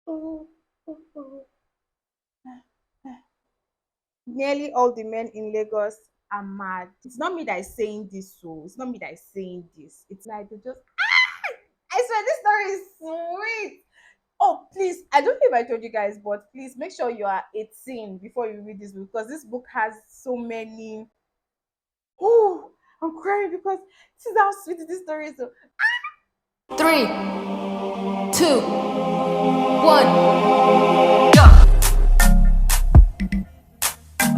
Oh, oh, oh. Nearly all the men in Lagos are mad. It's not me that is saying this, so it's not me that is saying this. It's like they just. I swear this story is sweet. Oh, please, I don't know if I told you guys, but please make sure you are 18 before you read this book because this book has so many. Oh, I'm crying because this is how sweet this story is. So, Three, two, one.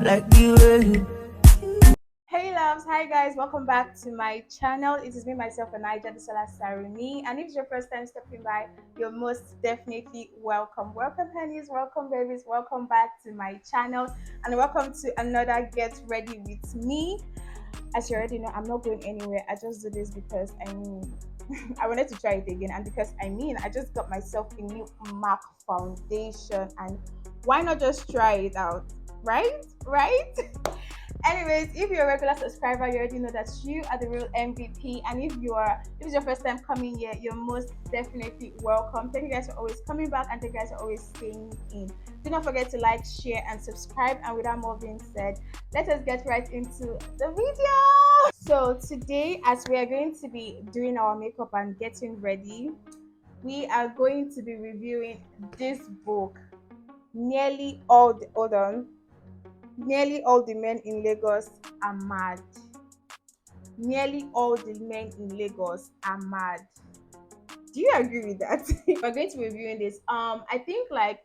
Like the way you hey loves, hi guys, welcome back to my channel. It is me, myself, and I, Jadisola Saruni. And if it's your first time stepping by, you're most definitely welcome. Welcome, honey's, welcome, babies, welcome back to my channel, and welcome to another Get Ready with Me. As you already know, I'm not going anywhere. I just do this because I wanted to try it again, and because I just got myself a new MAC foundation, and why not just try it out, right? Right? Anyways, if you're a regular subscriber, you already know that you are the real MVP. And if it's your first time coming here, you're most definitely welcome. Thank you guys for always coming back, and thank you guys for always staying in. Do not forget to like, share, and subscribe. And without more being said, let us get right into the video. So today, as we are going to be doing our makeup and getting ready, we are going to be reviewing this book. Nearly all the men in Lagos are mad. Nearly all the men in Lagos are mad. Do you agree with that? We're going to be reviewing this. I think like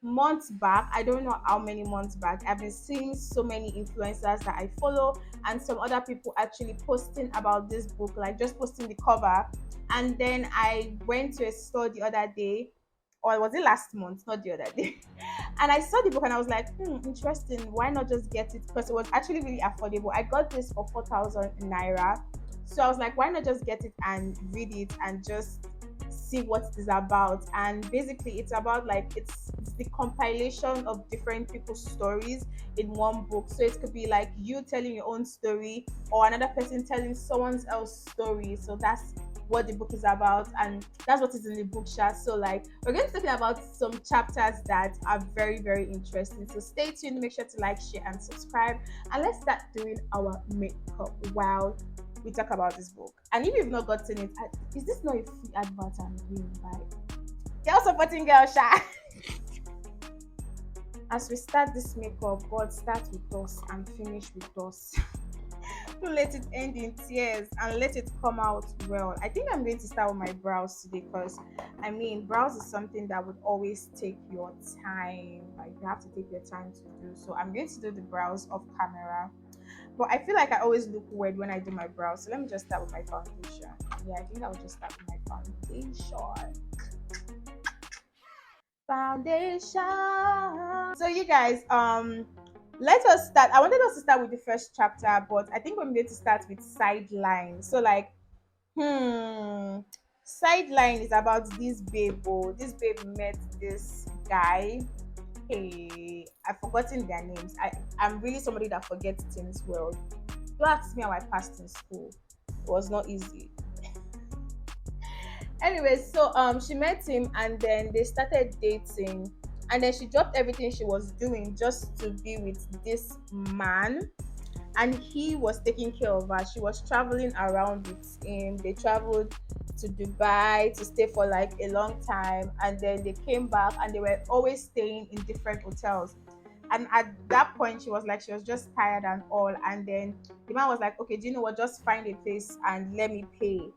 months back, I don't know how many months back, I've been seeing so many influencers that I follow and some other people actually posting about this book, like just posting the cover. And then I went to a store the other day, or was it last month? Not the other day. And I saw the book and I was like, interesting. Why not just get it? Because it was actually really affordable. I got this for 4,000 naira. So I was like, why not just get it and read it and just see what it is about? And basically, it's about like it's the compilation of different people's stories in one book. So it could be like you telling your own story or another person telling someone else's story. So that's what the book is about, and that's what is in the book chat. So like we're going to be talking about some chapters that are very very interesting, so stay tuned, make sure to like, share, and subscribe, and let's start doing our makeup while we talk about this book. And if you've not gotten it, is this not a free advert I'm doing, right? Girl supporting girl sha. As we start this makeup, God, start with us and finish with us. Don't let it end in tears and let it come out well. I think I'm going to start with my brows today because brows is something that would always take your time. Like you have to take your time to do. So I'm going to do the brows off camera. But I feel like I always look weird when I do my brows. So let me just start with my foundation. Yeah, I think I will just start with my foundation. Foundation. So you guys, let us start. I wanted us to start with the first chapter, but I think I'm going to start with sideline. So like, sideline is about this babe. Oh, this babe met this guy. Hey, I've forgotten their names. I'm really somebody that forgets things well. Don't ask me how I passed in school. It was not easy. Anyway, so she met him and then they started dating, and then she dropped everything she was doing just to be with this man, and he was taking care of her. She was traveling around with him. They traveled to Dubai to stay for like a long time, and then they came back and they were always staying in different hotels. And at that point she was like, she was just tired and all, and then the man was like, okay, do you know what, just find a place and let me pay.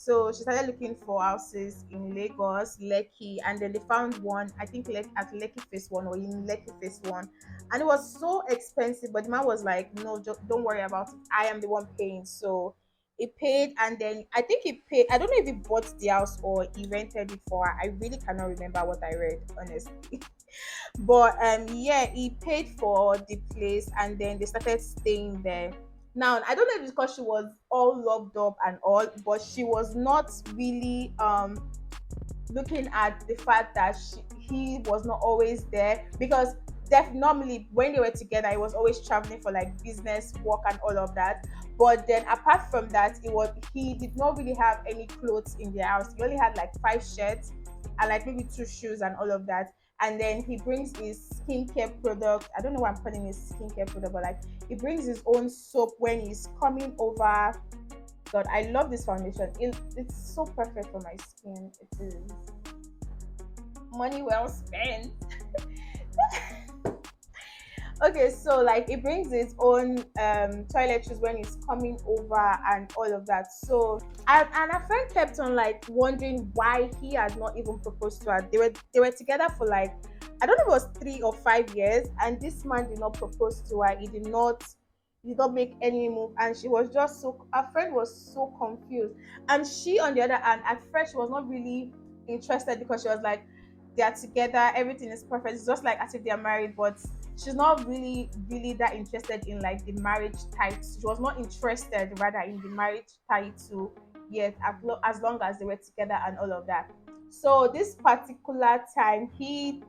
So she started looking for houses in Lagos, Lekki, and then they found one, I think at Lekki Phase 1 or in Lekki Phase 1. And it was so expensive, but the man was like, no, just don't worry about it. I am the one paying. So he paid, and then I think he paid. I don't know if he bought the house or he rented it for her. I really cannot remember what I read, honestly. But yeah, he paid for the place and then they started staying there. Now I don't know if it's because she was all loved up and all, but she was not really looking at the fact that he was not always there, because normally when they were together he was always traveling for like business work and all of that. But then apart from that, he did not really have any clothes in their house. He only had like 5 shirts, and like maybe two shoes and all of that. And then he brings his skincare product. I don't know why I'm calling it skincare product, but like he brings his own soap when he's coming over. God, I love this foundation. It's so perfect for my skin. It is money well spent. Okay, so like it brings its own toiletries when it's coming over and all of that. So and a friend kept on like wondering why he had not even proposed to her. They were together for like, I don't know if it was 3 or 5 years, and this man did not propose to her. He did not make any move, and she was just so, her friend was so confused. And she, on the other hand, at first she was not really interested because she was like, they are together, everything is perfect. It's just like as if they are married, but she's not really that interested in like the marriage title. She was not interested rather in the marriage title yet, as long as they were together and all of that. So this particular time, he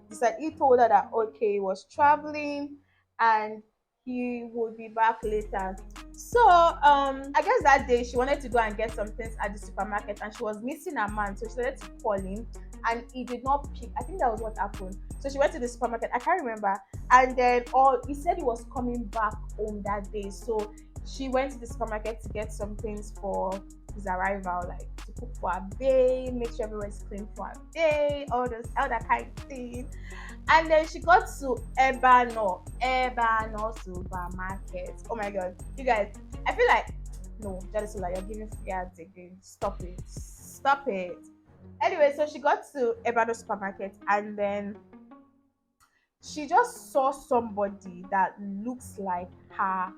told her that okay, he was traveling and he would be back later. So I guess that day she wanted to go and get some things at the supermarket, and she was missing her man, so she started to call him and he did not pick. I think that was what happened. So she went to the supermarket, I can't remember, and then he said he was coming back home that day. So she went to the supermarket to get some things for his arrival, like to cook for her babe, make sure everyone's clean for her babe, all that kind of thing. And then she got to Ebano supermarket. Oh my god, you guys, I feel like, no, Jadesula, you're giving free ads again. Stop it. Stop it. Anyway, so she got to Ebano supermarket, and then she just saw somebody that looks like her,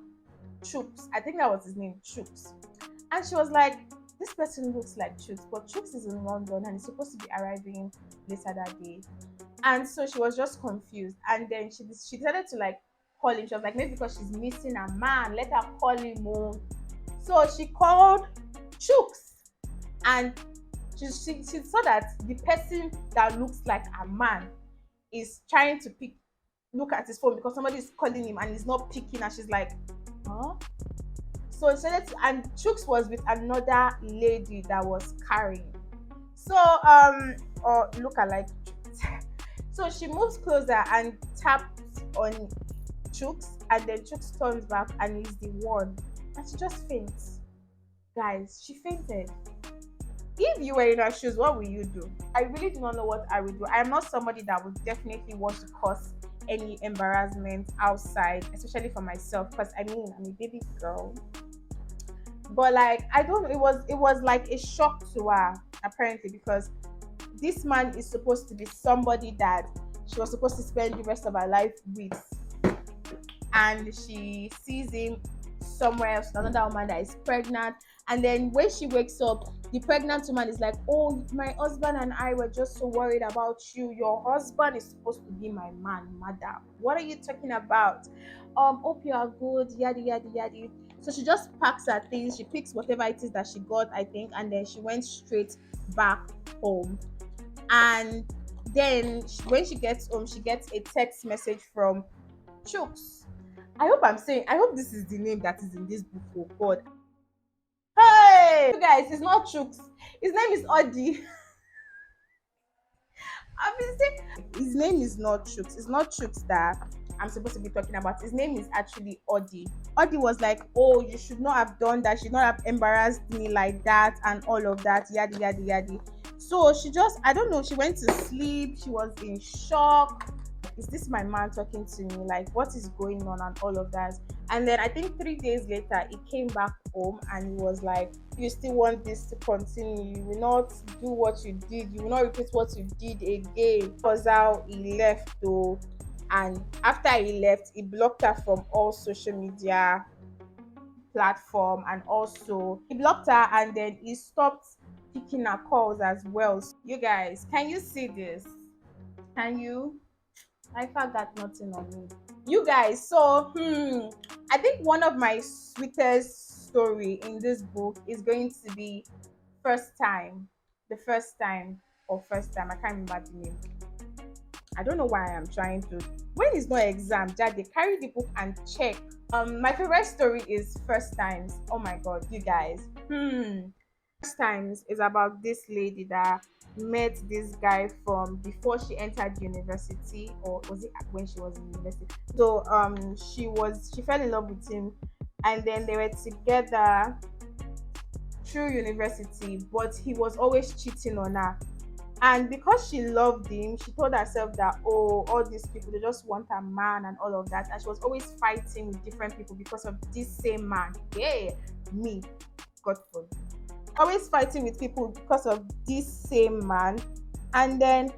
Chooks. I think that was his name, Chooks. And she was like, this person looks like Chooks, but Chooks is in London and he's supposed to be arriving later that day. And so she was just confused. And then she decided to like call him. She was like, maybe because she's missing a man, let her call him home. So she called Chooks, and she saw that the person that looks like a man is trying to look at his phone because somebody is calling him and he's not picking, and she's like, huh? So instead, and Chooks was with another lady that was carrying. So or look alike. So she moves closer and taps on Chooks, and then Chooks turns back and is the one, and she just faints. Guys, she fainted. If you were in her shoes, what will you do? I really do not know what I would do. I'm not somebody that would definitely want to cause any embarrassment outside, especially for myself, because I mean I'm a baby girl. But like, I don't know, it was like a shock to her apparently, because this man is supposed to be somebody that she was supposed to spend the rest of her life with, and she sees him somewhere else, another woman that is pregnant. And then when she wakes up, the pregnant woman is like, oh, my husband and I were just so worried about you. Your husband is supposed to be my man, madam. What are you talking about? Hope you are good, yada yada yada. So she just packs her things, she picks whatever it is that she got, I think, and then she went straight back home. And then when she gets home, she gets a text message from Chooks. I hope this is the name that is in this book. Oh God. Hey, you guys, it's not Chooks. His name is Audie. I've been saying his name is not Chooks. It's not Chooks that I'm supposed to be talking about. His name is actually Audie. Audie was like, oh, you should not have done that. You should not have embarrassed me like that and all of that. Yada yada yada. So she just, I don't know, she went to sleep. She was in shock. Is this my man talking to me? Like, what is going on and all of that? And then I think 3 days later, he came back home and he was like, you still want this to continue? You will not do what you did. You will not repeat what you did again. That was how he left though. And after he left, he blocked her from all social media platform, and also he blocked her, and then he stopped picking her calls as well. So you guys, can you see this? Can you? I got nothing on me. You guys, so I think one of my sweetest story in this book is going to be first time. The first time, or first time. I can't remember the name. I don't know why I'm trying to. When it's not exam, Jad, they carry the book and check. My favorite story is first times. Oh my god, you guys. First times is about this lady that met this guy from before she entered university, or was it when she was in university? So she fell in love with him, and then they were together through university, but he was always cheating on her. And because she loved him, she told herself that, oh, all these people, they just want a man and all of that. And she was always fighting with different people because of this same man. Yeah, me, God forbid. Always fighting with people because of this same man. And then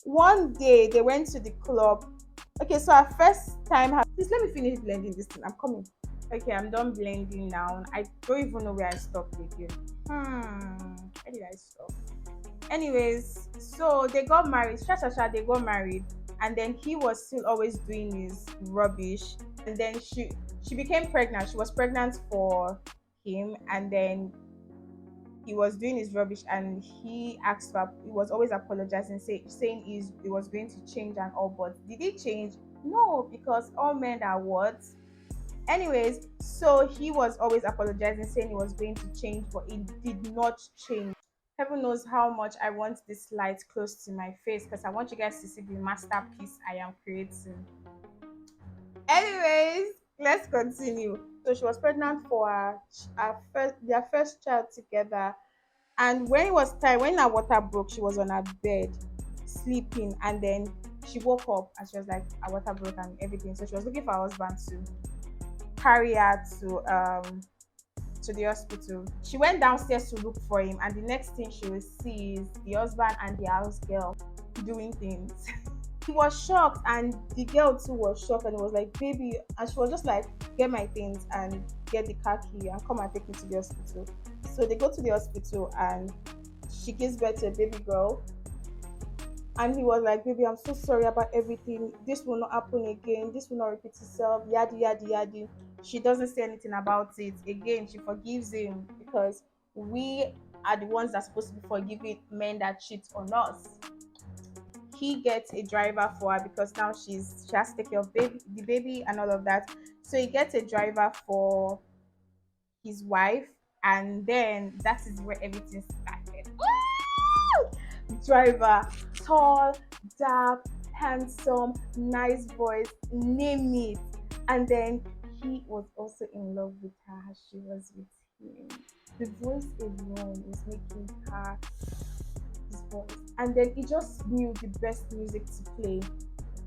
one day they went to the club. Okay, so our first time, please let me finish blending this thing. I'm coming. Okay, I'm done blending now. I don't even know where I stopped again. Where did I stop? Anyways, so they got married. They got married, and then he was still always doing his rubbish. And then she became pregnant. She was pregnant for him, and then he was doing his rubbish, and he asked for. He was always apologizing, saying he was going to change and all. But did he change? No, because all men are what. Anyways, so he was always apologizing, saying he was going to change, but it did not change. Heaven knows how much I want this light close to my face, because I want you guys to see the masterpiece I am creating. Anyways, let's continue. So she was pregnant for their first child together. And when it was time, when her water broke, she was on her bed sleeping, and then she woke up and she was like, her water broke and everything. So she was looking for her husband to carry her to the hospital. She went downstairs to look for him, and the next thing she will see is the husband and the house girl doing things. He was shocked, and the girl too was shocked, and it was like, baby, and she was just like, get my things and get the car key and come and take me to the hospital. So they go to the hospital, and she gives birth to a baby girl. And he was like, baby, I'm so sorry about everything. This will not happen again. This will not repeat itself. Yadi, yadi, yadi. She doesn't say anything about it. Again, she forgives him, because we are the ones that are supposed to be forgiving men that cheat on us. He gets a driver for her, because now she has to take care of the baby and all of that. So he gets a driver for his wife, and then that is where everything started. Driver, tall, dark, handsome, nice voice, name it. And then he was also in love with her. She was with him. The voice alone was making her his voice. And then he just knew the best music to play.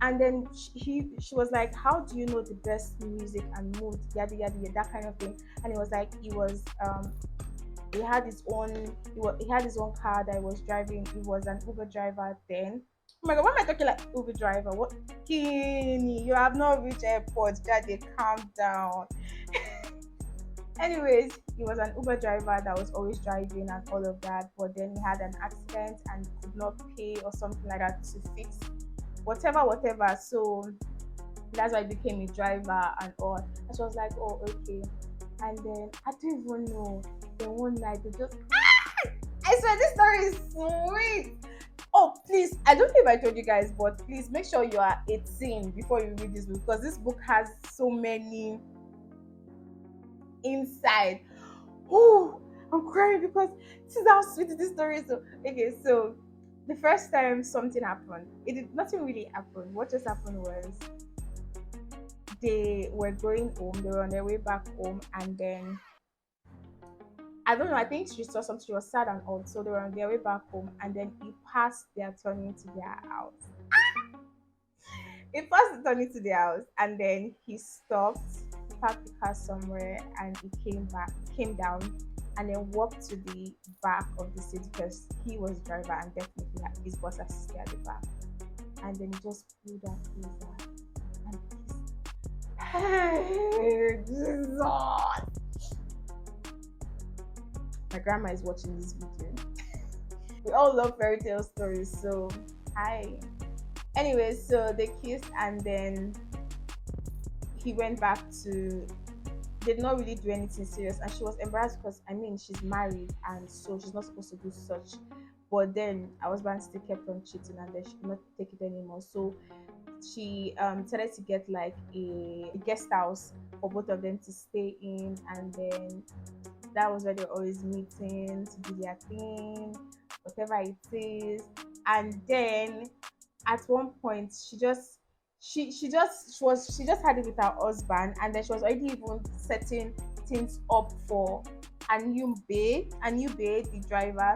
And then she was like, how do you know the best music and mood, yada yada yada, that kind of thing. And it was like, he had his own he had his own car that he was driving. He was an Uber driver then. Oh my god, why am I talking like Uber driver? What? Kini, you have not reached airport. Daddy, calm down. Anyways, he was an Uber driver that was always driving and all of that. But then he had an accident and could not pay or something like that to fix whatever. So that's why I became a driver and all. And she was like, oh, okay. And then I don't even know. Then one night they just I swear this story is sweet. Oh, please, I don't know if I told you guys, but please make sure you are 18 before you read this book, because this book has so many inside. Oh, I'm crying because this is how sweet this story is. So, okay, so the first time something happened, nothing really happened. What just happened was they were going home, they were on their way back home, and then I don't know, I think she saw something, she was sad and old, so they were on their way back home, and then he passed their turning to their house. He passed the turning to their house, and then he stopped, parked the car somewhere, and he came down, and then walked to the back of the seat, because he was the driver and definitely had his boss assistant at the back. And then he just pulled her closer and kissed. Hey, Jesus! My grandma is watching this video. We all love fairy tale stories, so hi. Anyway, so they kissed, and then he went back to. They did not really do anything serious, and she was embarrassed because I mean she's married, and so she's not supposed to do such. But then our husband still kept on cheating, and then she could not take it anymore. So she decided to get like a guest house for both of them to stay in, and then that was where they were always meeting to do their thing, whatever it is. And then at one point she just had it with her husband, and then she was already even setting things up for a new babe, the driver.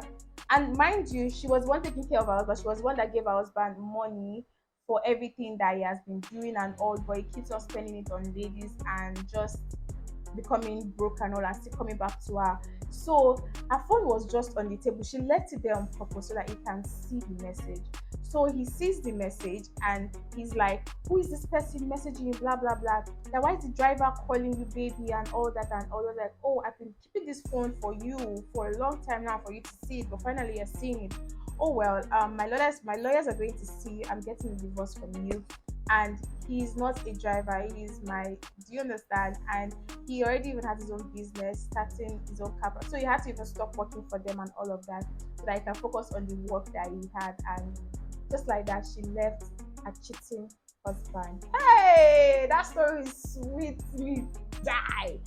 And mind you, she was one taking care of her husband. She was one that gave her husband money for everything that he has been doing and all, but he keeps on spending it on ladies and just becoming broke and all, and still coming back to her. So her phone was just on the table. She left it there on purpose so that he can see the message. So he sees the message and he's like, "Who is this person messaging you? Blah blah blah. Now why is the driver calling you baby and all that and all?" Like, "Oh, I've been keeping this phone for you for a long time now for you to see it, but finally you're seeing it. Oh well, my lawyers are going to see I'm getting a divorce from you." And he's not a driver, he's my, do you understand? And he already even has his own business, starting his own company. So he had to even stop working for them and all of that so that he can focus on the work that he had. And just like that, she left a cheating husband. Hey, that story is sweet me die.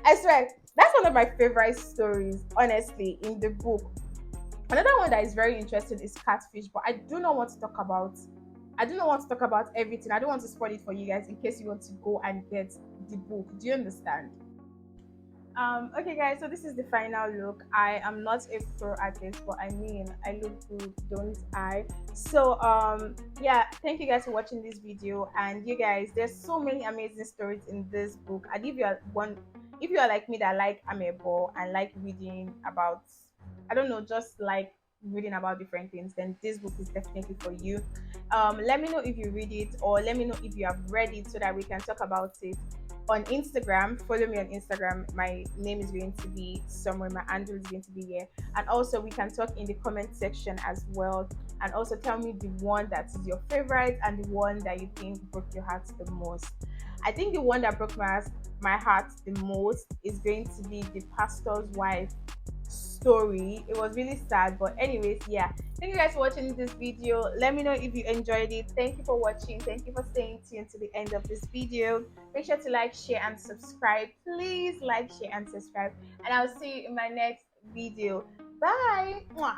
I swear, that's one of my favorite stories, honestly, in the book. Another one that is very interesting is catfish, but I do not want to talk about everything. I don't want to spoil it for you guys in case you want to go and get the book. Do you understand? Okay, guys, so this is the final look. I am not a pro artist, but I mean, I look good, don't I? So, yeah, thank you guys for watching this video. And you guys, there's so many amazing stories in this book. And if you are like me that like amebo and like reading about, I don't know, just like reading about different things, then this book is definitely for you. Let me know if you read it, or let me know if you have read it so that we can talk about it on Instagram. Follow me on Instagram. My name is going to be somewhere. My handle is going to be here. And also, we can talk in the comment section as well. And also, tell me the one that is your favorite and the one that you think broke your heart the most. I think the one that broke my heart the most is going to be the pastor's wife story. It was really sad, but anyways, yeah, thank you guys for watching this video. Let me know if you enjoyed it. Thank you for watching. Thank you for staying tuned to the end of this video. Make sure to like, share, and subscribe. Please like, share, and subscribe, and I'll see you in my next video. Bye. Mwah.